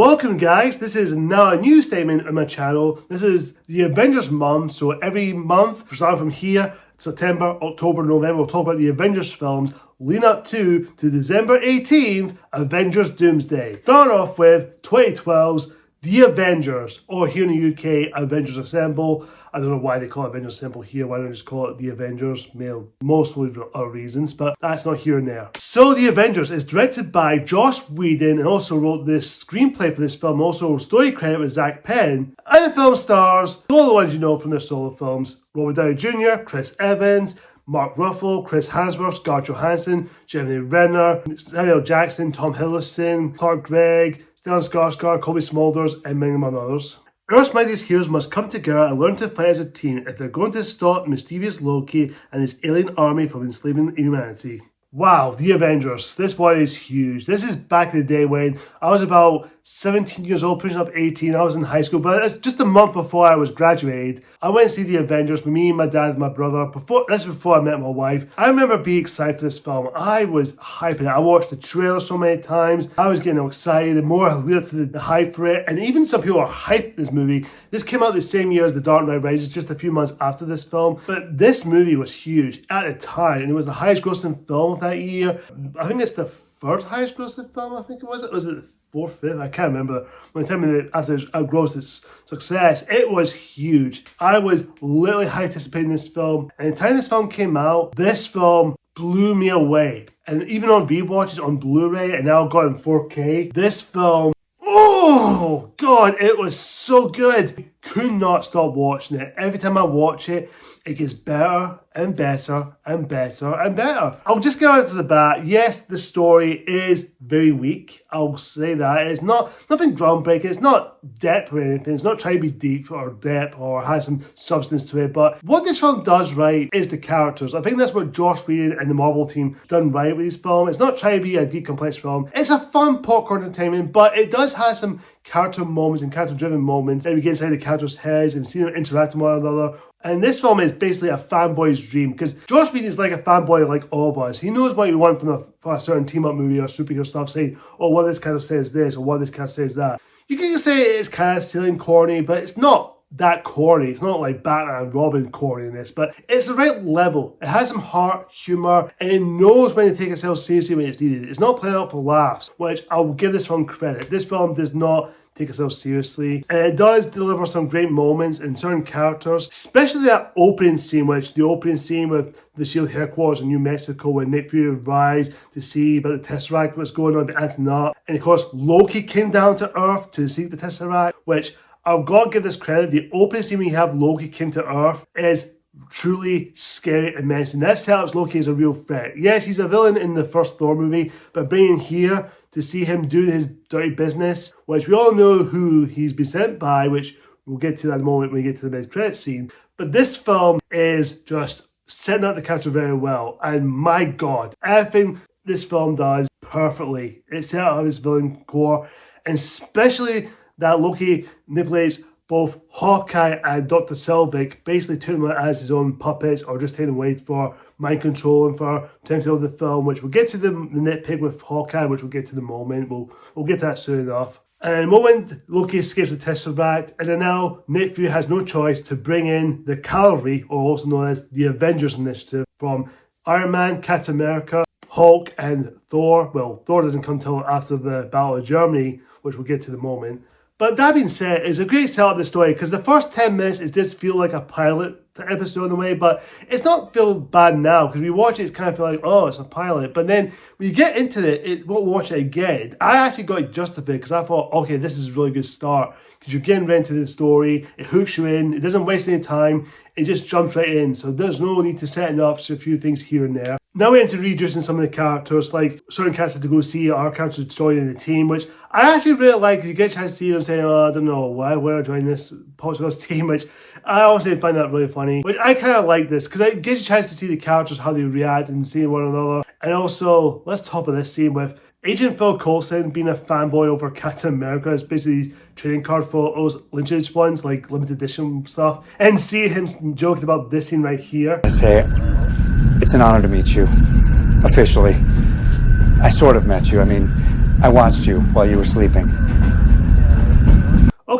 Welcome guys, this is now a new statement on my channel. This is the Avengers month, so every month, starting from here, September, October, November, we'll talk about the Avengers films leading up to December 18th, Avengers Doomsday. Starting off with 2012's The Avengers, or here in the UK, Avengers Assemble. I don't know why they call it Avengers Assemble here, why don't they just call it The Avengers? Mostly for other reasons, but that's not here and there. So The Avengers is directed by Joss Whedon and also wrote this screenplay for this film, also story credit with Zach Penn. And the film stars all the ones you know from their solo films: Robert Downey Jr, Chris Evans, Mark Ruffalo, Chris Hemsworth, Scarlett Johansson, Jeremy Renner, Samuel L. Jackson, Tom Hiddleston, Clark Gregg, Stellan Skarsgård, Kobe Smulders, and many others. Earth's mightiest heroes must come together and learn to fight as a team if they're going to stop mischievous Loki and his alien army from enslaving humanity. Wow, The Avengers. This one is huge. This is back in the day when I was about 17 years old, pushing up 18. I was in high school, but it's just a month before I was graduated. I went to see The Avengers with me, my dad, and my brother. This was before I met my wife. I remember being excited for this film. I was hyping it. I watched the trailer so many times. I was getting excited. The more I lead to the hype for it, and even some people are hyped this movie. This came out the same year as The Dark Knight Rises, just a few months after this film. But this movie was huge at the time, and it was the highest grossing film that year. I think it's the third highest grossing film, I think it was. Was it the fourth, fifth? I can't remember. When the time that after it outgrossed its success, it was huge. I was literally high anticipating this film. And the time this film came out, this film blew me away. And even on rewatches on Blu-ray, and now got in 4K, this film, oh God, it was so good. Could not stop watching it. Every time I watch it, it gets better and better and better and better. I'll just get right to the bat. Yes, the story is very weak. I'll say that. It's nothing groundbreaking. It's not depth or anything. It's not trying to be deep or depth or has some substance to it. But what this film does right is the characters. I think that's what Joss Whedon and the Marvel team done right with this film. It's not trying to be a deep, complex film. It's a fun popcorn entertainment, but it does have some character moments and character-driven moments. And we get inside the characters' heads and see them interact with one another. And this film is basically a fanboy's dream, because Joss Whedon is like a fanboy like all of us. He knows what you want from a certain team-up movie or superhero stuff, saying, oh, what this character says this, or what this character says that. You can say it's kind of silly and corny, but it's not that corny. It's not like Batman and Robin corny in this, but it's the right level. It has some heart, humor, and it knows when to take itself seriously when it's needed. It's not playing out for laughs, which I will give this film credit. This film does not take itself seriously, and it does deliver some great moments in certain characters, especially that opening scene, with the S.H.I.E.L.D. headquarters in New Mexico, when Nick Fury arrives to see about the Tesseract, what's going on, acting up. And of course, Loki came down to Earth to seek the Tesseract, which I've got to give this credit. The opening scene when you have Loki came to Earth is truly scary and menacing. That setups Loki as a real threat. Yes, he's a villain in the first Thor movie, but bringing here to see him do his dirty business, which we all know who he's been sent by, which we'll get to that in a moment when we get to the mid-credits scene. But this film is just setting up the character very well. And my God, everything this film does perfectly. It set up his villain core, and especially that Loki manipulates both Hawkeye and Dr. Selvig, basically treating them as his own puppets, or just taking away for mind control and for tempo of the film, which we'll get to the nitpick with Hawkeye, which we'll get to in a moment. We'll get to that soon enough. And in a moment, Loki escapes the Tesseract, and then now Nick Fury has no choice to bring in the cavalry, or also known as the Avengers Initiative, from Iron Man, Captain America, Hulk, and Thor. Well, Thor doesn't come till after the Battle of Germany, which we'll get to in a moment. But that being said, it's a great setup of the story, because the first 10 minutes, it does feel like a pilot episode in a way, but it's not feel bad now, because we watch it, it's kind of feel like, oh, it's a pilot. But then when you get into it, we'll watch it again. I actually got it justified, because I thought, okay, this is a really good start, because you're getting right into the story, it hooks you in, it doesn't waste any time, it just jumps right in. So there's no need to set it up to a few things here and there. Now we're into reintroducing some of the characters, like certain characters to go see our characters joining the team, which I actually really like, because you get a chance to see them saying, oh, I don't know why we're joining this Portugal's team, which I also find that really funny. Which I kind of like this, because it gives you a chance to see the characters, how they react and seeing one another. And also, let's top of this scene with Agent Phil Coulson being a fanboy over Captain America. It's basically these trading card photos, limited ones, like limited edition stuff. And see him joking about this scene right here. I say, it's an honor to meet you, officially. I sort of met you. I mean, I watched you while you were sleeping.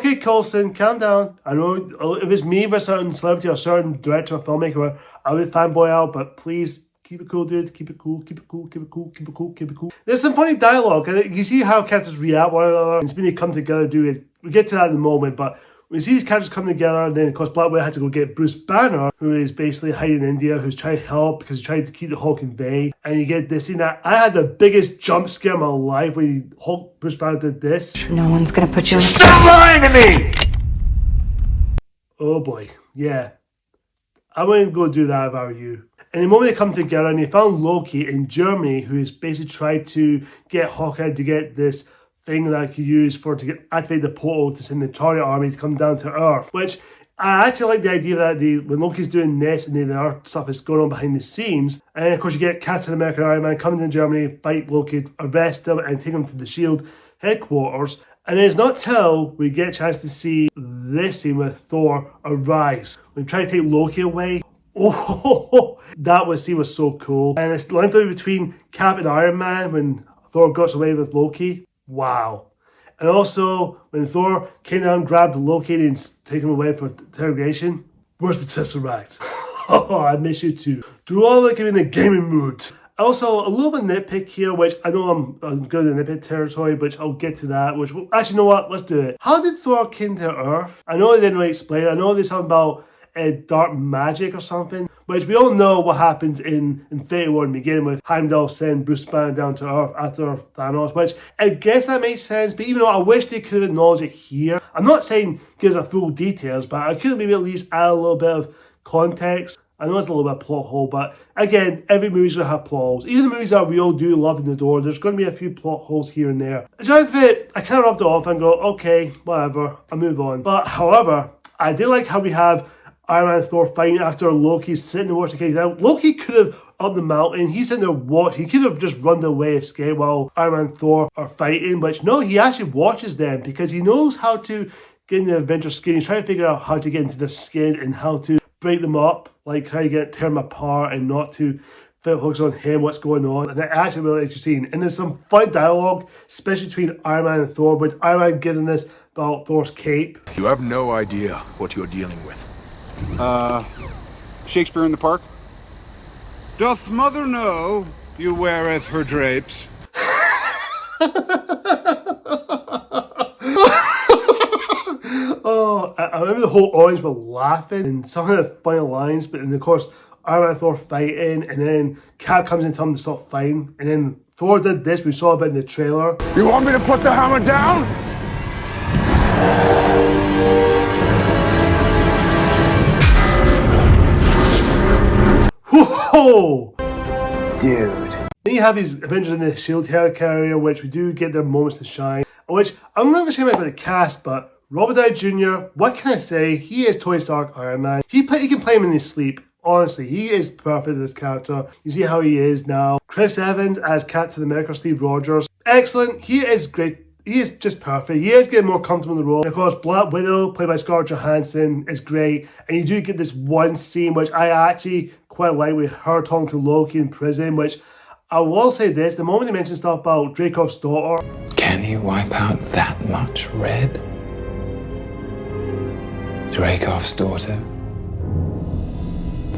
Okay, Coulson, calm down. I know if it's me with a certain celebrity or certain director or filmmaker, I would fanboy out, but please keep it cool, dude. Keep it cool, keep it cool, keep it cool, keep it cool, keep it cool. There's some funny dialogue, and you see how characters react one another, and it's when they come together, do it. We get to that in a moment, but we see these characters come together, and then of course Black Widow has to go get Bruce Banner, who is basically hiding in India, who's trying to help because he's trying to keep the Hulk in bay. And you get this scene that I had the biggest jump scare of my life when Bruce Banner did this. No one's gonna put you in. Stop lying to me! Oh boy, yeah. I wouldn't go do that if I were you. And the moment they come together, and they found Loki in Germany, who has basically tried to get Hawkeye to get this thing that I could use to activate the portal to send the Chariot army to come down to Earth. Which I actually like the idea that when Loki's doing this and the Earth stuff is going on behind the scenes, and of course you get Captain America and Iron Man coming to Germany, fight Loki, arrest him, and take him to the S.H.I.E.L.D. headquarters. And it's not till we get a chance to see this scene with Thor arrives. We try to take Loki away. Oh, that scene was so cool. And it's literally between Cap and Iron Man when Thor got away with Loki. Wow. And also, when Thor came down, grabbed Loki and taken him away for interrogation. Where's the Tesseract? Oh, I miss you too. Do all like him in the gaming mood. Also, a little bit nitpick here, which I know I'm going to nitpick territory, which I'll get to that, which, actually, you know what? Let's do it. How did Thor come to Earth? I know they didn't really explain it. I know there's something about dark magic or something, which we all know what happens in Infinity War in the beginning with Heimdall send Bruce Banner down to Earth after Thanos, which I guess that makes sense, but even though I wish they could have acknowledged it here. I'm not saying give us full details, but I could maybe at least add a little bit of context. I know it's a little bit of plot hole, but again, every movie's going to have plot holes. Even the movies that we all do love in the door, there's going to be a few plot holes here and there. At the end of it, I kind of rubbed it off and go, okay, whatever, I'll move on. But however, I did like how we have Iron Man and Thor fighting after Loki's sitting there watching the case. Now, Loki could have up the mountain, he's sitting there watching. He could have just run away, escape while Iron Man and Thor are fighting, which no, he actually watches them because he knows how to get in the Avengers skin. He's trying to figure out how to get into their skin and how to break them up, like how you tear them apart and not to focus on him, what's going on. And I actually really like your scene. And there's some fun dialogue, especially between Iron Man and Thor, with Iron Man giving this about Thor's cape. You have no idea what you're dealing with. Shakespeare in the Park? Doth mother know you weareth her drapes? Oh, I remember the whole audience were laughing and some of the funny lines, but then of course Iron Man and Thor fighting, and then Cap comes in and tells him to stop fighting, and then Thor did this, we saw a bit in the trailer. You want me to put the hammer down? Whoa! Dude. Then you have these Avengers in the S.H.I.E.L.D. Helicarrier, which we do get their moments to shine, which I'm not ashamed about the cast, but Robert Downey Jr., what can I say? He is Tony Stark Iron Man. He can play him in his sleep. Honestly, he is perfect in this character. You see how he is now. Chris Evans as Captain America, Steve Rogers. Excellent. He is great. He is just perfect. He is getting more comfortable in the role. And of course, Black Widow, played by Scarlett Johansson, is great. And you do get this one scene, which I actually quite like, with her talking to Loki in prison, which I will say this, the moment he mentions stuff about Dreykov's daughter. Can you wipe out that much red? Dreykov's daughter?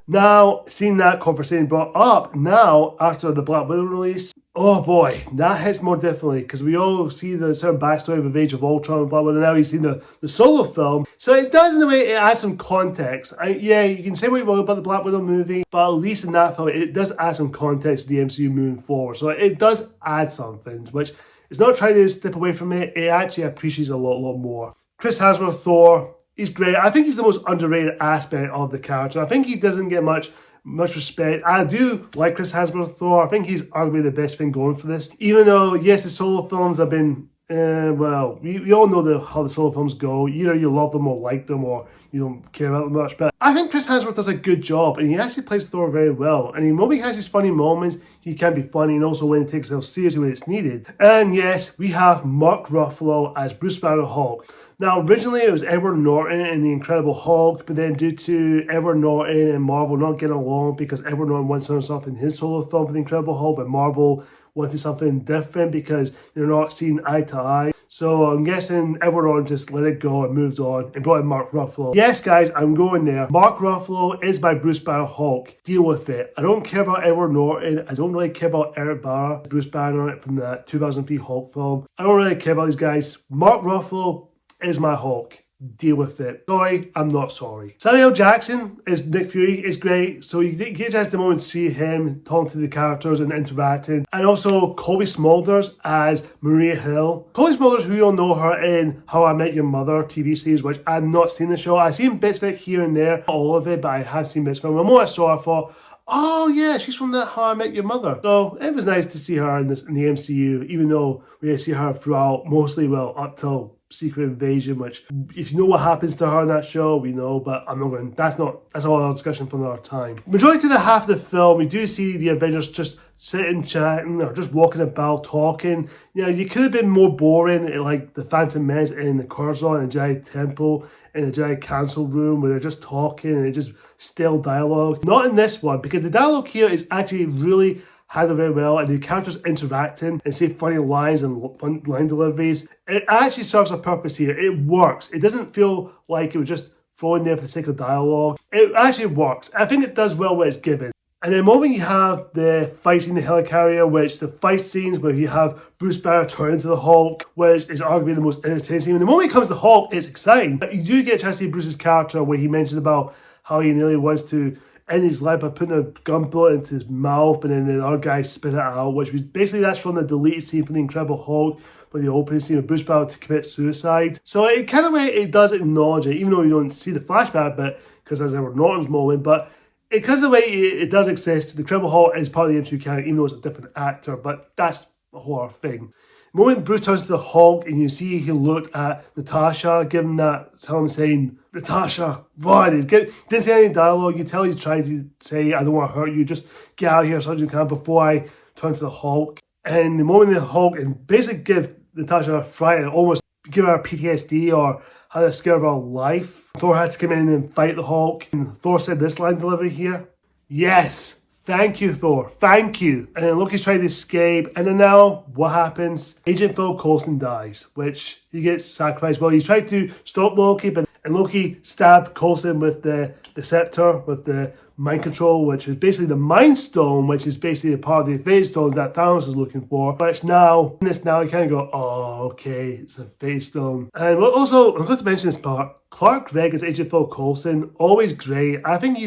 Now, seeing that conversation brought up now after the Black Widow release, oh boy, that hits more differently because we all see the certain backstory of Age of Ultron and Black Widow. Now we've seen the solo film, so it does in a way, it adds some context. Yeah, you can say what you want about the Black Widow movie, but at least in that film, it does add some context to the MCU moving forward. So it does add something, which is not trying to step away from it. It actually appreciates a lot more. Chris Hemsworth, Thor. He's great. I think he's the most underrated aspect of the character. I think he doesn't get much respect. I do like Chris Hemsworth Thor. I think he's arguably the best thing going for this. Even though, yes, the solo films have been, well, we all know how the solo films go. Either you love them or like them, or you don't care about them much. But I think Chris Hemsworth does a good job, and he actually plays Thor very well. And when he has his funny moments, he can be funny, and also when he takes himself seriously when it's needed. And yes, we have Mark Ruffalo as Bruce Banner Hulk. Now, originally it was Edward Norton in The Incredible Hulk, but then due to Edward Norton and Marvel not getting along, because Edward Norton wanted something in his solo film for The Incredible Hulk, but Marvel wanted something different because they're not seeing eye to eye. So I'm guessing everyone just let it go and moved on and brought in Mark Ruffalo. Yes, guys, I'm going there. Mark Ruffalo is my Bruce Banner Hulk. Deal with it. I don't care about Edward Norton. I don't really care about Eric Bana, Bruce Banner from the 2003 Hulk film. I don't really care about these guys. Mark Ruffalo is my Hulk. Deal with it. Sorry, I'm not sorry. Samuel L. Jackson is Nick Fury, is great. So you get a chance to moment to see him talking to the characters and interacting. And also Colby Smulders as Maria Hill. Colby Smulders, who you'll know her in How I Met Your Mother TV series, which I've not seen the show. I've seen bits of it here and there, not all of it, but I have seen bits of it. The more I saw her, I thought, oh yeah, she's from that How I Met Your Mother. So it was nice to see her in the MCU, even though we see her throughout, mostly, well, up till Secret Invasion, which if you know what happens to her in that show, we know, but I'm not going, that's all our discussion for another time. Majority of the half of the film, we do see the Avengers just sitting, chatting, or just walking about, talking. You know, you could have been more boring, like the Phantom Menace in the Curzon and the Jedi Temple, in the Jedi Council room, where they're just talking and it's just still dialogue. Not in this one, because the dialogue here is actually really handled very well, and the characters interacting and say funny lines and fun line deliveries. It actually serves a purpose here. It works. It doesn't feel like it was just thrown there for the sake of dialogue. It actually works. I think it does well what it's given. And the moment you have the fight scene in the Helicarrier, which the fight scenes where you have Bruce Banner turn into the Hulk, which is arguably the most entertaining scene. And the moment he comes to Hulk, it's exciting. But you do get a chance to see Bruce's character where he mentioned about how he nearly wants to end his life by putting a gun bullet into his mouth, and then the other guy spit it out, which was basically, that's from the deleted scene from the Incredible Hulk, with the opening scene of Bruce Banner to commit suicide. So it kind of way it does acknowledge it, even though you don't see the flashback bit because that's Edward Norton's moment, but because of the way it does exist, the Incredible Hulk is part of the MCU canon, even though it's a different actor, but that's a whole other thing. The moment Bruce turns to the Hulk and you see he looked at Natasha, giving that, tell him saying, Natasha, run. Didn't say any dialogue. You tell he tried to say, I don't want to hurt you, just get out of here as soon as you can before I turn to the Hulk. And the moment the Hulk, and basically give Natasha a fright and almost give her PTSD or had a scare of her life. Thor had to come in and fight the Hulk. And Thor said this line delivery here. Yes. Thank you, Thor. Thank you. And then Loki's trying to escape. And then now, what happens? Agent Phil Coulson dies, which he gets sacrificed. Well, he tried to stop Loki, and Loki stabbed Coulson with the scepter, with the mind control, which is basically the Mind Stone, which is basically a part of the Fate Stones that Thanos is looking for. But now, in this now, you kind of go, oh, okay, it's a Fate Stone. And also, I'm going to mention this part. Clark Gregg as Agent Phil Coulson, always great. I think he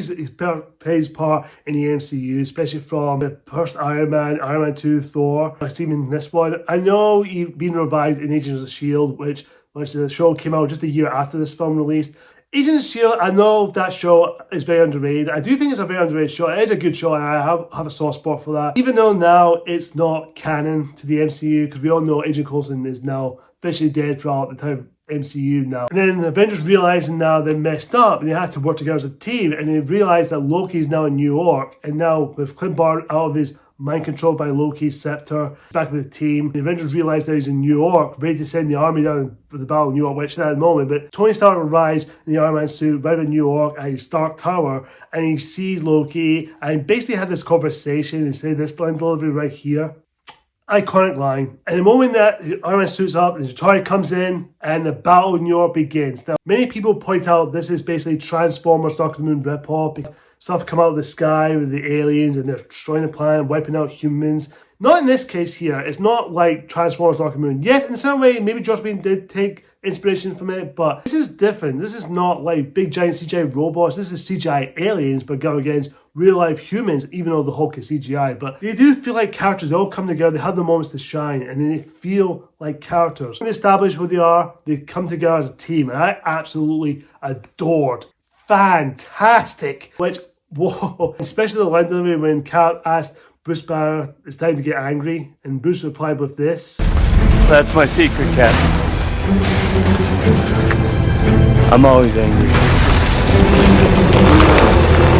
plays part in the MCU, especially from the first Iron Man 2, Thor. I've seen him in this one. I know he's been revived in Agents of S.H.I.E.L.D, which the show came out just a year after this film released. Agents of S.H.I.E.L.D, I know that show is very underrated. I do think it's a very underrated show. It is a good show, and I have a soft spot for that. Even though now it's not canon to the MCU, because we all know Agent Coulson is now officially dead throughout the time MCU now. And then the Avengers realizing now they messed up and they had to work together as a team, and they realized that Loki is now in New York, and now with Clint Barton out of his mind controlled by Loki's scepter, back with the team, the Avengers realized that he's in New York, ready to send the army down for the Battle of New York, which at the moment, but Tony Stark arrives in the Iron Man suit right in New York at his Stark Tower, and he sees Loki and basically had this conversation and say this line delivery right here. Iconic line. And the moment that Iron Man suits up and Chitauri comes in and the Battle of New York begins. Now, many people point out this is basically Transformers Dark of the Moon ripoff, because stuff come out of the sky with the aliens and they're destroying the planet, wiping out humans. Not in this case here. It's not like Transformers Dark of the Moon. Yes, in some way, maybe Joss Whedon did take inspiration from it, but this is different. This is not like big giant CGI robots. This is CGI aliens, but going against real life humans, even though the Hulk is CGI. But they do feel like characters. They all come together. They have the moments to shine, and then they feel like characters. When they establish who they are, they come together as a team, and I absolutely adored. Fantastic. Which, whoa, especially the line delivery when Cap asked Bruce Banner, it's time to get angry, and Bruce replied with this. That's my secret, Cap. I'm always angry.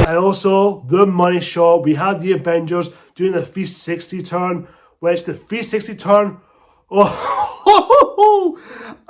And also, the money shot. We had the Avengers doing the 360 turn, which the 360 turn,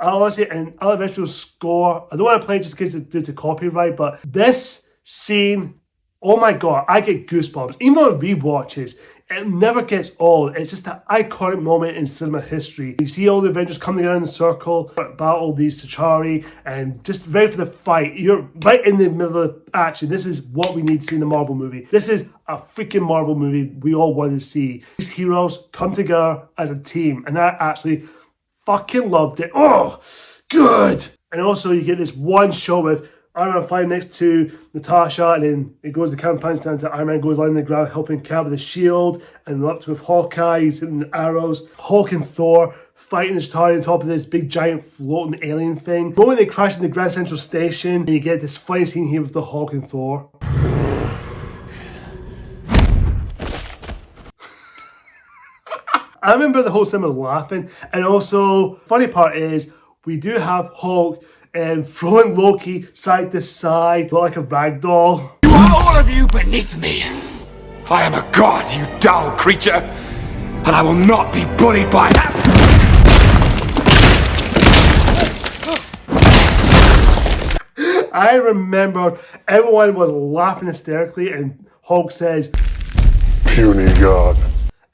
I want to say an eventual score. I don't want to play it just in case it's due to copyright, but this scene Oh my god, I get goosebumps. Even on rewatches, it never gets old. It's just an iconic moment in cinema history. You see all the Avengers coming together in a circle, battle these S.H.I.E.L.D, and just ready for the fight. You're right in the middle of action. This is what we need to see in the Marvel movie. This is a freaking Marvel movie we all want to see. These heroes come together as a team, and I actually fucking loved it. Oh, good. And also you get this one shot with Iron Man flying next to Natasha, and then it goes, the camera pans down to Iron Man goes lying on the ground helping Cap with the shield, and up to with Hawkeye, he's hitting the arrows. Hulk and Thor fighting S.H.I.E.L.D on top of this big giant floating alien thing. The moment they crash in the Grand Central Station, and you get this funny scene here with the Hulk and Thor. I remember the whole cinema laughing, and also, funny part is, we do have Hulk throwing Loki side to side like a rag doll. You are all of you beneath me. I am a god, you dull creature, and I will not be bullied by that. I remember everyone was laughing hysterically, and Hulk says, Puny god.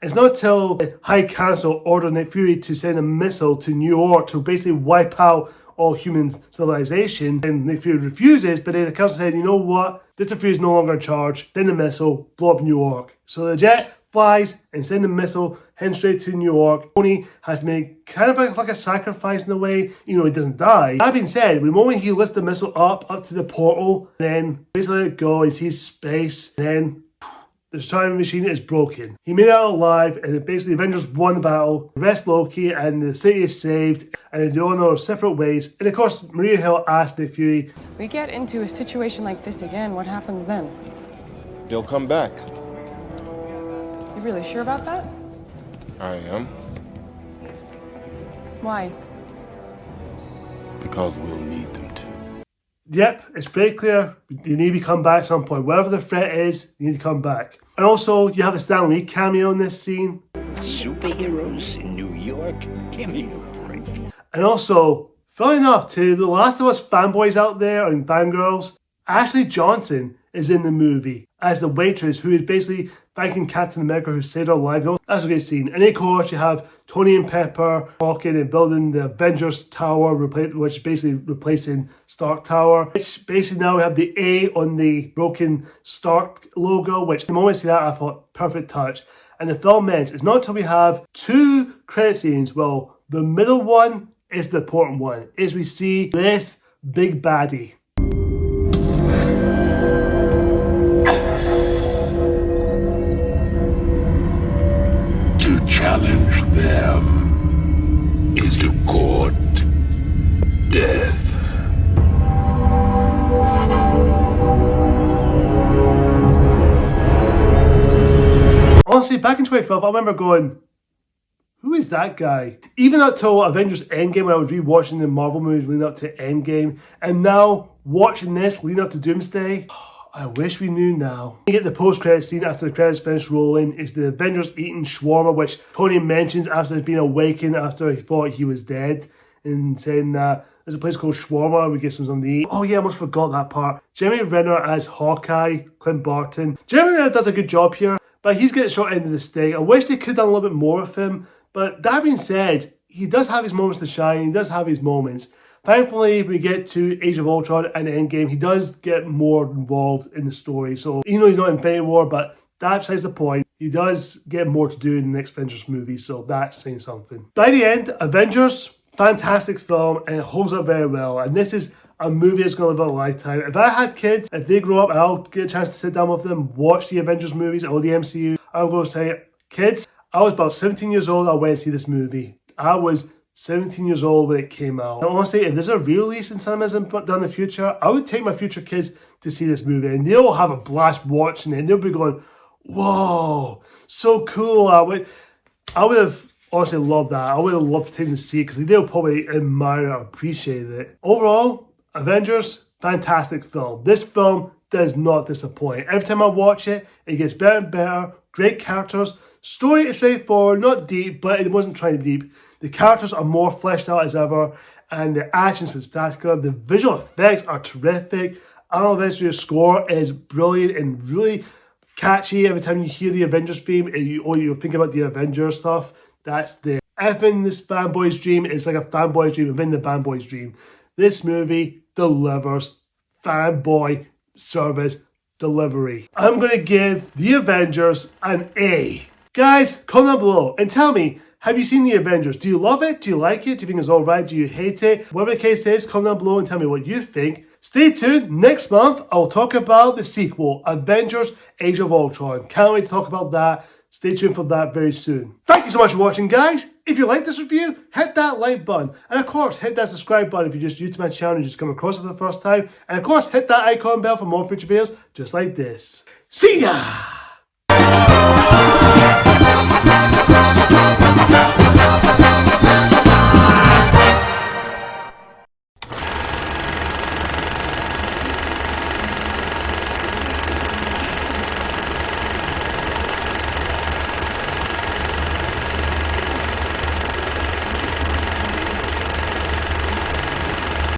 it's not till the High Council ordered Nick Fury to send a missile to New York to basically wipe out all human civilization, and Nick Fury refuses, but then the council said, you know what, Mr. Fury is no longer in charge, send a missile, blow up New York. So the jet flies and send a missile, heading straight to New York. Tony has to make kind of like a sacrifice in a way, he doesn't die. That being said, the moment he lifts the missile up to the portal, then basically let it go, he sees space, and then the time machine is broken. He made it out alive, and basically the Avengers won the battle, arrest Loki, and the city is saved, and they do it in their separate ways. And of course, Maria Hill asked Nick Fury, we get into a situation like this again, what happens then? He'll come back. You really sure about that? I am. Why? Because we'll need them to. yep, it's pretty clear, you need to come back at some point. Whatever the threat is, you need to come back. And also, you have a Stan Lee cameo in this scene. Superheroes in New York? Give me a break. And also, funny enough, to the Last of Us fanboys out there and fangirls, Ashley Johnson is in the movie as the waitress who is basically thanking Captain America who saved her life. That's a great scene. And of course, you have Tony and Pepper talking and building the Avengers Tower, which is basically replacing Stark Tower. Which basically now we have the A on the broken Stark logo, which the moment I see that, I thought, perfect touch. And the film ends. It's not until we have two credit scenes. Well, the middle one is the important one, is we see this big baddie. To challenge them is to court death. Honestly, back in 2012, I remember going, who is that guy? Even up till Avengers Endgame, when I was rewatching the Marvel movies leading up to Endgame, and now watching this leading up to Doomsday, I wish we knew now. You get the post-credit scene after the credits finish rolling. Is the Avengers eating shawarma, which Tony mentions after being awakened after he thought he was dead, and saying there's a place called Shawarma, we get some something to eat. Oh yeah, I almost forgot that part. Jeremy Renner as Hawkeye, Clint Barton. Jeremy Renner does a good job here, but he's getting short end of the stick. I wish they could have done a little bit more with him, but that being said, he does have his moments to shine, he does have his moments. Thankfully, we get to Age of Ultron and Endgame, he does get more involved in the story. So, even though he's not in Infinity War, but that's besides the point, he does get more to do in the next Avengers movie, so that's saying something. By the end, Avengers, fantastic film, and it holds up very well. And this is a movie that's going to live a lifetime. If I had kids, if they grow up and I'll get a chance to sit down with them, watch the Avengers movies or the MCU, I'll go say, kids, I was about 17 years old, I went to see this movie. I was 17 years old when it came out. And honestly, if there's a re-release in cinemas down in the future, I would take my future kids to see this movie, and they'll have a blast watching it, and they'll be going, whoa, so cool. I would have honestly loved that. I would have loved to take them to see it, because they'll probably admire or appreciate it. Overall, Avengers, fantastic film. This film does not disappoint. Every time I watch it, it gets better and better. Great characters. Story is straightforward, not deep, but it wasn't trying to be deep. The characters are more fleshed out as ever, and the action's spectacular. The visual effects are terrific. Marvel Avengers score is brilliant and really catchy. Every time you hear the Avengers theme, you think about the Avengers stuff. That's the effing this fanboy's dream. It's like a fanboy's dream within the fanboy's dream. This movie delivers fanboy service delivery. I'm going to give The Avengers an A. Guys, comment down below and tell me, have you seen The Avengers? Do you love it? Do you like it? Do you think it's alright? Do you hate it? Whatever the case is, comment down below and tell me what you think. Stay tuned. Next month, I'll talk about the sequel, Avengers Age of Ultron. Can't wait to talk about that. Stay tuned for that very soon. Thank you so much for watching, guys. If you like this review, hit that like button. And of course, hit that subscribe button if you're just new to my channel and just come across it for the first time. And of course, hit that icon bell for more future videos just like this. See ya!